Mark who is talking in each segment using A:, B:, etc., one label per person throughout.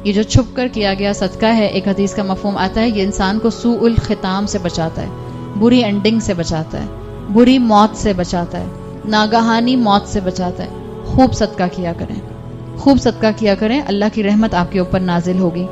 A: یہ جو چھپ کر کیا گیا صدقہ ہے، ایک حدیث کا مفہوم آتا ہے، یہ انسان کو سوء الختام سے بچاتا ہے، بری اینڈنگ سے بچاتا ہے، بری موت سے بچاتا ہے، ناگہانی موت سے بچاتا ہے۔ خوب صدقہ کیا کریں، خوب صدقہ کیا کریں، اللہ کی رحمت آپ کے اوپر نازل ہوگی۔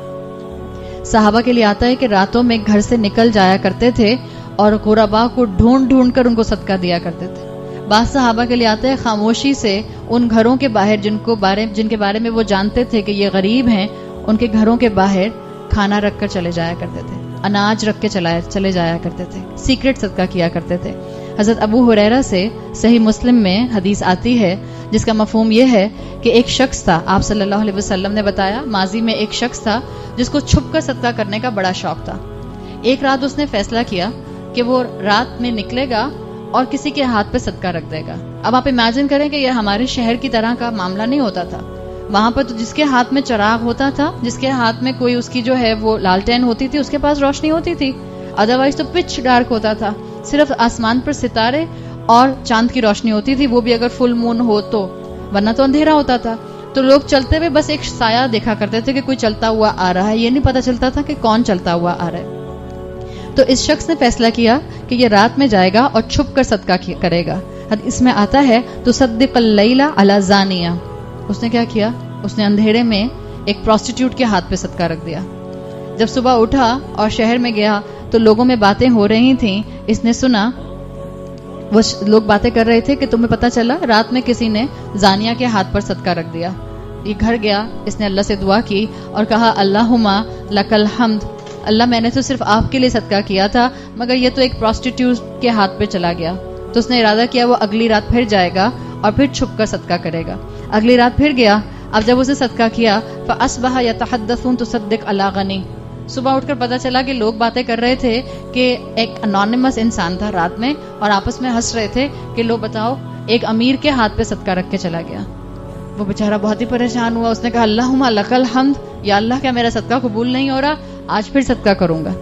A: صحابہ کے لیے آتا ہے کہ راتوں میں گھر سے نکل جایا کرتے تھے اور غرباء کو ڈھونڈ ڈھونڈ کر ان کو صدقہ دیا کرتے تھے۔ بعض صحابہ کے لیے آتا ہے خاموشی سے ان گھروں کے باہر جن کے بارے میں وہ جانتے تھے کہ یہ غریب ہیں، ان کے گھروں کے باہر کھانا رکھ کر چلے جایا کرتے تھے، اناج رکھ کے چلے جایا کرتے تھے، سیکرٹ صدقہ کیا کرتے تھے۔ حضرت ابو ہریرہ سے صحیح مسلم میں حدیث آتی ہے جس کا مفہوم یہ ہے کہ ایک شخص تھا، آپ صلی اللہ علیہ وسلم نے بتایا ماضی میں ایک شخص تھا جس کو چھپ کر صدقہ کرنے کا بڑا شوق تھا۔ ایک رات اس نے فیصلہ کیا کہ وہ رات میں نکلے گا اور کسی کے ہاتھ پہ صدقہ رکھ دے گا۔ اب آپ امیجن کریں کہ یہ ہمارے شہر کی طرح کا معاملہ نہیں ہوتا تھا، وہاں پر تو جس کے ہاتھ میں چراغ ہوتا تھا، جس کے ہاتھ میں کوئی اس کی جو ہے وہ لالٹین ہوتی تھی، اس کے پاس روشنی ہوتی تھی، ادروائز تو پچ ڈارک ہوتا تھا، صرف آسمان پر ستارے اور چاند کی روشنی ہوتی تھی، وہ بھی اگر فل مون ہو تو، ورنہ تو اندھیرا ہوتا تھا۔ تو لوگ چلتے ہوئے بس ایک سایہ دیکھا کرتے تھے کہ کوئی چلتا ہوا آ رہا ہے، یہ نہیں پتا چلتا تھا کہ کون چلتا ہوا آ رہا ہے۔ تو اس شخص نے فیصلہ کیا کہ یہ رات میں جائے گا اور چھپ کر صدقہ کرے گا۔ اس میں آتا ہے تصدق اللیل علی زانیہ، اس نے کیا کیا، اس نے اندھیرے میں ایک پروسٹیٹیوٹ کے ہاتھ پہ صدقہ رکھ دیا۔ جب صبح اٹھا اور شہر میں گیا تو لوگوں میں باتیں ہو رہی تھیں، اس نے سنا، وہ لوگ باتیں کر رہے تھے کہ تمہیں پتا چلا رات میں کسی نے زانیہ کے ہاتھ پر صدقہ رکھ دیا۔ یہ گھر گیا، اس نے اللہ سے دعا کی اور کہا اللہم لک الحمد، اللہ میں نے تو صرف آپ کے لیے صدقہ کیا تھا مگر یہ تو ایک پروسٹیٹیوٹ کے ہاتھ پہ چلا گیا۔ تو اس نے ارادہ کیا وہ اگلی رات پھر جائے گا اور پھر چھپ کر صدقہ کرے گا۔ اگلی رات پھر گیا، اب جب اسے صدقہ کیا فاصبح یتحدثون تصدق علی غنی، صبح اٹھ کر پتا چلا کہ لوگ باتیں کر رہے تھے کہ ایک انونیمس انسان تھا رات میں اور آپس میں ہنس رہے تھے کہ لو بتاؤ ایک امیر کے ہاتھ پہ صدقہ رکھ کے چلا گیا۔ وہ بیچارہ بہت ہی پریشان ہوا، اس نے کہا اللہم لک الحمد، یا اللہ کیا میرا صدقہ قبول نہیں ہو رہا، آج پھر صدقہ کروں گا۔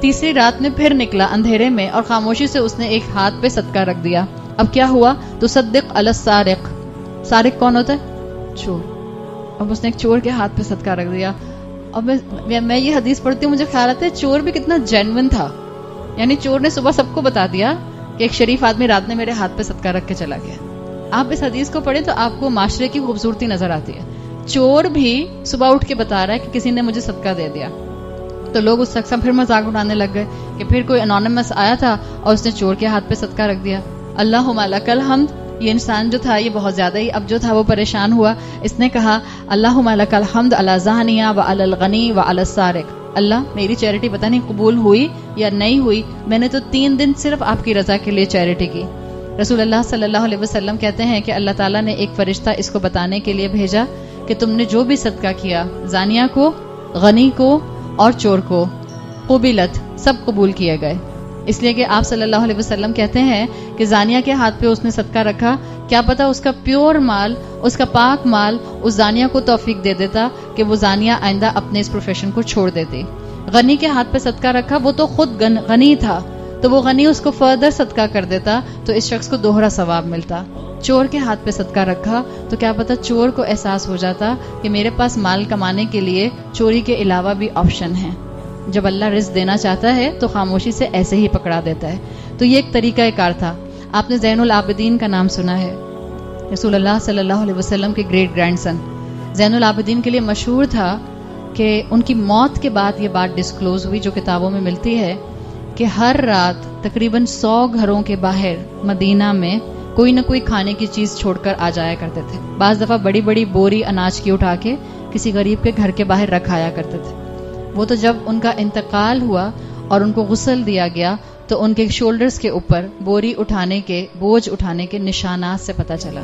A: تیسری رات میں پھر نکلا اندھیرے میں اور خاموشی سے اس نے ایک ہاتھ پہ صدقہ رکھ دیا۔ اب کیا ہوا، تصدق علی السارق، سارق کون ہوتا ہے، چور، اب اس نے ایک چور کے ہاتھ پہ صدقہ رکھ دیا۔ اب میں یہ حدیث پڑھتی ہوں مجھے خیال آتا ہے چور بھی کتنا جینون تھا، یعنی چور نے صبح سب کو بتا دیا کہ ایک شریف آدمی رات میں میرے ہاتھ پہ صدقہ رکھ کے چلا گیا۔ آپ اس حدیث کو پڑھیں تو آپ کو معاشرے کی خوبصورتی نظر آتی ہے، چور بھی صبح اٹھ کے بتا رہا ہے کہ کسی نے مجھے صدقہ دے دیا۔ تو لوگ اس شخص پھر مذاق اڑانے لگ گئے کہ پھر کوئی انونیمس آیا تھا اور اس نے چور کے ہاتھ پہ صدقہ رکھ دیا۔ اللہم لک الحمد، یہ انسان جو تھا یہ بہت زیادہ ہی اب جو تھا وہ پریشان ہوا، اس نے کہا اللہم لک الحمد علی زانیہ وعلی الغنی وعلی السارق، اللہ میری چیریٹی پتہ نہیں قبول ہوئی یا نہیں ہوئی، میں نے تو 3 دن صرف آپ کی رضا کے لیے چیریٹی کی۔ رسول اللہ صلی اللہ علیہ وسلم کہتے ہیں کہ اللہ تعالیٰ نے ایک فرشتہ اس کو بتانے کے لیے بھیجا کہ تم نے جو بھی صدقہ کیا، زانیہ کو، غنی کو اور چور کو، قبلت، سب قبول کیے گئے۔ اس لیے کہ آپ صلی اللہ علیہ وسلم کہتے ہیں کہ زانیہ کے ہاتھ پہ اس نے صدقہ رکھا، کیا پتا اس کا پیور مال، اس کا پاک مال اس زانیہ کو توفیق دے دیتا کہ وہ زانیہ آئندہ اپنے اس پروفیشن کو چھوڑ دیتی۔ غنی کے ہاتھ پہ صدقہ رکھا، وہ تو خود غنی تھا تو وہ غنی اس کو فردر صدقہ کر دیتا تو اس شخص کو دوہرا ثواب ملتا۔ چور کے ہاتھ پہ صدقہ رکھا تو کیا پتا چور کو احساس ہو جاتا کہ میرے پاس مال کمانے کے لیے چوری کے علاوہ بھی آپشن ہے۔ جب اللہ رزق دینا چاہتا ہے تو خاموشی سے ایسے ہی پکڑا دیتا ہے۔ تو یہ ایک طریقہ کار تھا۔ آپ نے زین العابدین کا نام سنا ہے، رسول اللہ صلی اللہ علیہ وسلم کے گریٹ گرینڈ سن۔ زین العابدین کے لیے مشہور تھا کہ ان کی موت کے بعد یہ بات ڈسکلوز ہوئی جو کتابوں میں ملتی ہے کہ ہر رات تقریباً 100 گھروں کے باہر مدینہ میں کوئی نہ کوئی کھانے کی چیز چھوڑ کر آ جایا کرتے تھے۔ بعض دفعہ بڑی بڑی بوری اناج کی اٹھا کے کسی غریب کے گھر کے باہر رکھایا کرتے تھے۔ وہ تو جب ان کا انتقال ہوا اور ان کو غسل دیا گیا تو ان کے شولڈرز کے اوپر بوری اٹھانے کے، بوجھ اٹھانے کے نشانات سے پتہ چلا